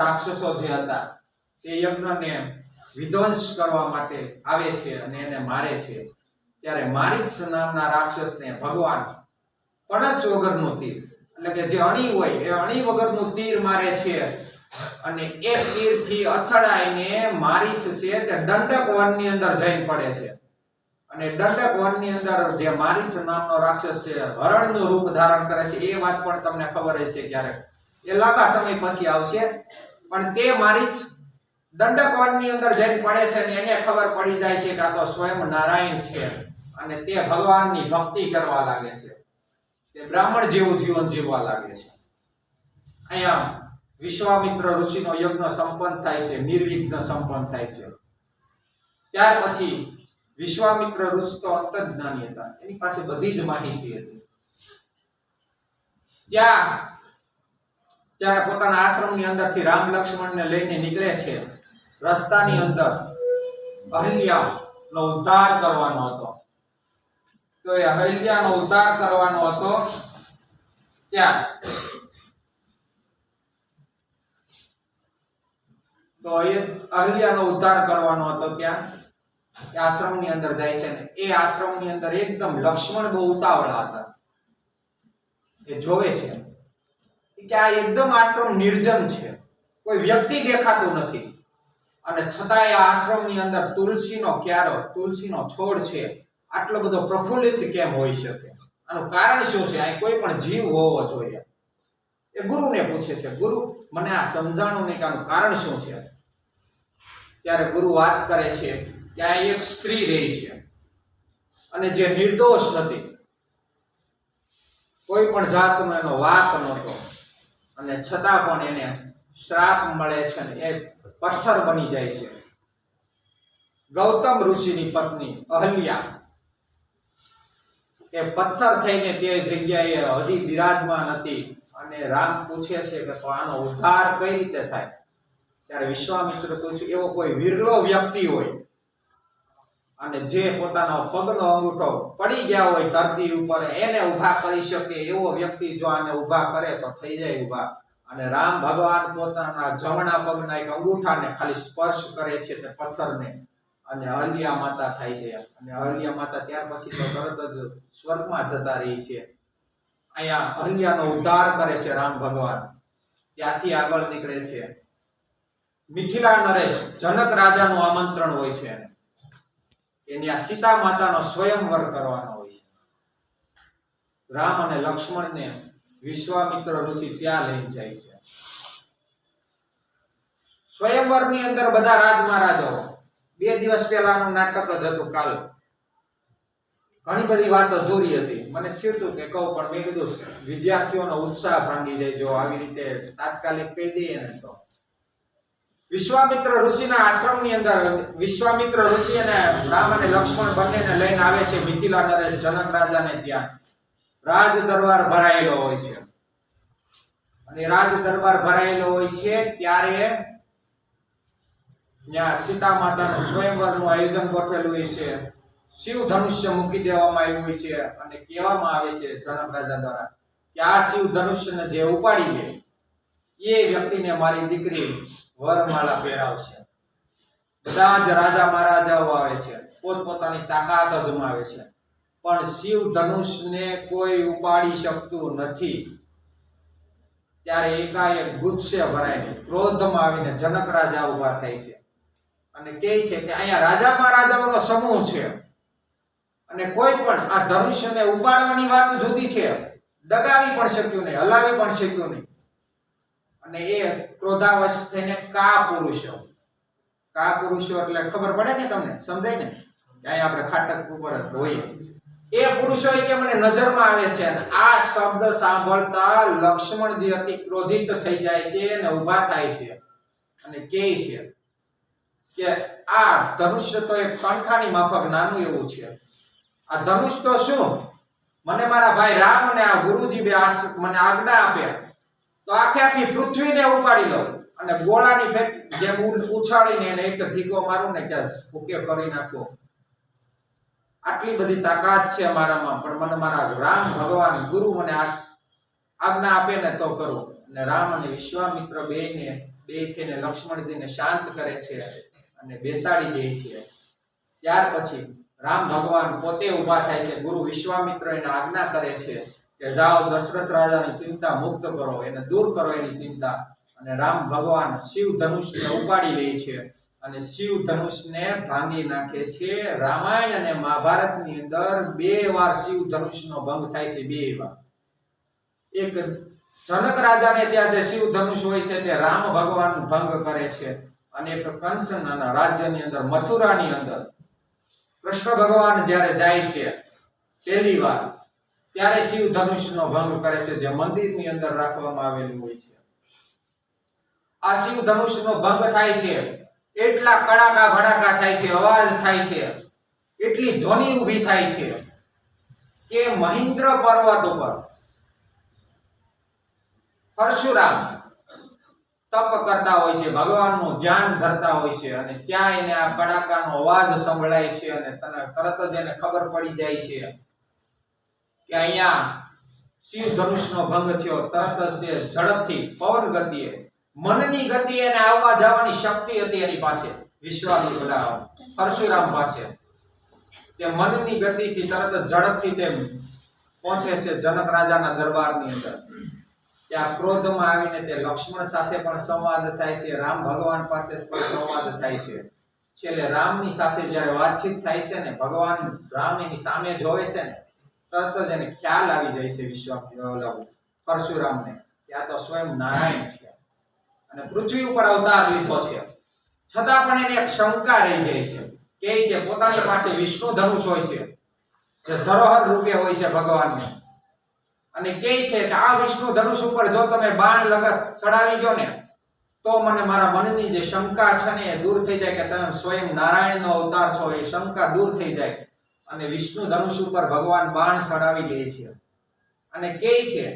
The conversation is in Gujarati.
રાક્ષસો જે હતા તે યજ્ઞને વિધ્વંસ કરવા માટે આવે છે અને એને મારે છે। ત્યારે મારીચ નામના રાક્ષસને ભગવાન પડચ વગરનું તીર એટલે કે જે અણી હોય એ અણી વગરનું તીર મારે છે અને એ તીરથી અથડાઈને મારીચ છે તે દંડક વનની અંદર જઈ પડે છે અને દંડક વનની અંદર જે મારીચ નામનો રાક્ષસ છે હરણનું રૂપ ધારણ કરે છે। એ વાત પણ તમને ખબર હશે ક્યારેક, એ લાંબા સમય પછી આવશે, પણ તે મારીચ દંડક વનની અંદર જઈને પડે છે અને એને ખબર પડી જાય છે કે આ તો સ્વયં નારાયણ છે અને તે ભગવાનની ભક્તિ કરવા લાગે છે, તે બ્રાહ્મણ જેવું જીવન જીવવા લાગે છે। અહીંયા વિશ્વામિત્ર ઋષિનો યજ્ઞ સંપન્ન થાય છે, નિર્વિઘ્ન સંપન્ન થાય છે। ત્યાર પછી વિશ્વામિત્ર ઋષિ તો અંતર્જ્ઞાની હતા, એની પાસે બધી જ માહિતી હતી। ત્યારે પોતાના આશ્રમની અંદરથી રામ લક્ષ્મણને લઈને નીકળે છે। રસ્તાની અંદર અહલ્યાનો ઉદ્ધાર કરવાનો હતો, તો એ અહલ્યાનો ઉદ્ધાર કરવાનો હતો ત્યાં આશ્રમની અંદર જાય છે ને એ આશ્રમની અંદર એકદમ લક્ષ્મણ બહુ ઉતાવળા હતા। એ જોવે છે કે આ એકદમ આશ્રમ નિર્જન છે, કોઈ વ્યક્તિ દેખાતું નથી અને છતાંય આ આશ્રમની અંદર તુલસીનો ક્યારો, તુલસીનો છોડ છે આટલો બધો પ્રફુલ્લિત કેમ હોઈ શકે? આનું કારણ શું છે? આ કોઈ પણ જીવ હોવો જોઈએ। એ ગુરુને પૂછે છે, ગુરુ મને આ સમજાણું નહીં કે આનું કારણ શું છે? ત્યારે ગુરુ વાત કરે છે કે આ એક સ્ત્રી રહી છે અને જે નિર્દોષ નથી, કોઈ પણ જાતનો એનો વાંક નહોતો અને છતાં પણ એને શ્રાપ મળે છે અને એ પથ્થર બની જાય છે। ગૌતમ ઋષિની પત્ની અહલ્યા એ પથ્થર થઈને તે જગ્યાએ હજી બિરાજમાન હતી અને રામ પૂછે છે કે તો આનો ઉદ્ધાર કઈ રીતે થાય? ત્યારે વિશ્વામિત્ર પૂછ્યું, એવો કોઈ વિરલો વ્યક્તિ હોય અને જે પોતાનો પગનો અંગૂઠો પડી ગયા હોય ધરતી ઉપર એને ઊભા કરી શકે એવો વ્યક્તિ જો આને ઊભા કરે તો થઈ જાય ઊભા। અને રામ ભગવાન પોતાના જમણા પગના એક અંગૂઠાને ખાલી સ્પર્શ કરે છે તે પથ્થરને અને અહલ્યા માતા થાય છે અને અહલ્યા માતા ત્યાર પછી તો તરત જ સ્વર્ગમાં જતા રહી છે। અહીંયા અહલ્યાનો ઉદ્ધાર કરે છે રામ ભગવાન। ત્યાંથી આગળ નીકળે છે મિથિલા નરેશ, જનક રાજાનું આમંત્રણ હોય છે એની આ સીતા માતાનો સ્વયંવર કરવાનો હોય છે। રામ અને લક્ષ્મણને વિશ્વામિત્ર ઋષિ ત્યાં લઈને જાય છે। સ્વયંવરની અંદર બધા રાજમહારાજાઓ, 2 દિવસ પહેલાનું નાટક જ હતું કાલ, ઘણી બધી વાત અધૂરી હતી, મને થયું હતું કે કહું પણ મેં કીધું વિદ્યાર્થીઓનો ઉત્સાહ ભાંગી જાય જો આવી રીતે તાત્કાલિક કહી દઈએ ને તો। વિશ્વામિત્ર ઋષિના આશ્રમની અંદર વિશ્વામિત્ર ઋષિ અને રામ અને લક્ષ્મણ બંનેને લઈને આવે છે મિથિલા નરેશ જનક રાજાને। ત્યાં રાજ દરબાર ભરાયેલો હોય છે અને રાજ દરબાર ભરાયેલો હોય છે ત્યારે ત્યાં સીતા માતાનું સ્વયંવરનું આયોજન ગોઠવેલું હોય છે। શિવ ધનુષ્ય મૂકી દેવામાં આવ્યું હોય છે અને કહેવામાં આવે છે જનક રાજા દ્વારા કે આ શિવ ધનુષ્યને જે ઉપાડી લે એ વ્યક્તિને મારી દીકરી વરમાળા પહેરાવશે। બધા જ રાજા મહારાજાઓ આવે છે, પોતપોતાની તાકાત અજમાવે છે, પણ શિવ ધનુષને કોઈ ઉપાડી શકતું નથી। ત્યારે એકાએક ગુસ્સે ભરાઈને ક્રોધમાં આવીને જનક રાજા ઉભા થાય છે અને કહે છે કે અહીંયા રાજા મહારાજાઓનો સમૂહ છે અને કોઈ પણ આ ધનુષ્યને ઉપાડવાની વાત જુદી છે, દગાવી પણ શક્યું નહીં, હલાવી પણ શક્યું નહીં। અને એ ક્રોધાવશ થઈને કા પુરુષો એટલે ખબર પડે ને તમને, સમજાય ને? અહીં આપણે ફાટક ઉપર હોઈએ, એ પુરુષો કે મને નજરમાં આવે છે અને આ શબ્દ સાંભળતા લક્ષ્મણજી અતિ ક્રોધિત થઈ જાય છે અને ઊભા થાય છે અને કહે છે કે આ ધનુષ્ય તો એક કંઠાની માફક નાનું એવું છે, આ ધનુષ તો શું મને મારા ભાઈ રામ અને આ ગુરુજી બે મને આજ્ઞા આપે તો આખી પૃથ્વીને ઉપાડી લઉં અને ગોળાની જેમ ઉછાળીને એને એક ધીકો મારું ને કે ભૂકે કરી નાખો। આટલી બધી તાકાત છે મારામાં, પણ મને મારા રામ ભગવાન ગુરુ મને આજ્ઞા આપે ને તો કરું। અને રામ અને વિશ્વામિત્ર બેયને દેખીને લક્ષ્મણજીને શાંત કરે છે અને બેસાડી દે છે. ત્યાર પછી રામ ભગવાન પોતે ઊભા થાય છે. ગુરુ વિશ્વામિત્ર એને આજ્ઞા કરે છે કે જાઓ દશરથ રાજાની ચિંતા મુક્ત કરો, એને દૂર કરો એની ચિંતા. અને રામ ભગવાન શિવ ધનુષને ઉપાડી લે છે અને શિવ ધનુષને ભાંગી નાખે છે. રામાયણ અને મહાભારતની અંદર 2 વાર શિવ ધનુષનો ભંગ થાય છે. 2 વાર. એક જનક રાજાને ત્યાં જે શિવ ધનુષ હોય છે તે રામ ભગવાન ભંગ કરે છે અને એક કંસના રાજ્યની અંદર મથુરાની અંદર કૃષ્ણ ભગવાન જ્યારે જાય છે પહેલી વાર ત્યારે શિવ ધનુષનો ભંગ કરે છે જે મંદિરની અંદર રાખવામાં આવેલું હોય છે. આ શિવ ધનુષનો ભંગ થાય છે એટલા કડાકા ભડાકા થાય છે, અવાજ થાય છે, એટલી ધ્વનિ ઊભી થાય છે કે મહિન્દ્ર પર્વત ઉપર પરશુરામ તપ કરતા હોય છે, ભગવાનનું ધ્યાન ધરતા હોય છે અને ત્યાં એને આ કડાકાનો અવાજ સંભળાય છે અને તરત જ એને ખબર પડી જાય છે કે અહીંયા શિવ ધનુષનો ભંગ થયો. તરત જ તે ઝડપથી પવન ગતિએ, મનની ગતિએ એને આવવા જવાની શક્તિ હતી એની પાસે, વિશ્વામિત્ર પરશુરામ પાસે. તે મનની ગતિથી તરત જ ઝડપથી તે પહોંચે છે જનક રાજાના દરબારની અંદર. ત્યાં ક્રોધમાં આવીને તે લક્ષ્મણ સાથે પણ સંવાદ થાય છે, રામ ભગવાન પાસે પણ સંવાદ થાય છે. છેલ્લે રામની સાથે જ્યારે વાતચીત થાય છે ને, ભગવાન રામ એની સામે જોવે છે ને, તરત જ એને ખ્યાલ આવી જાય છે પરશુરામને કે આ તો સ્વયં નારાયણ છે અને પૃથ્વી ઉપર અવતાર લીધો છે. છતાં પણ એને એક શંકા રહી જાય છે. કહે છે પોતાની પાસે વિષ્ણુ ધનુષ હોય છે જે ધરોહર રૂપે હોય છે ભગવાનને, અને કહે છે કે આ વિષ્ણુ ધનુષ ઉપર જો તમે બાણ ચડાવી દો ને તો મને મારા મનની જે શંકા છે ને એ દૂર થઈ જાય કે તમે સ્વયં નારાયણનો અવતાર છો, એ શંકા દૂર થઈ જાય. અને વિષ્ણુ ધનુષ ઉપર ભગવાન બાણ ચડાવી લે છે અને કહે છે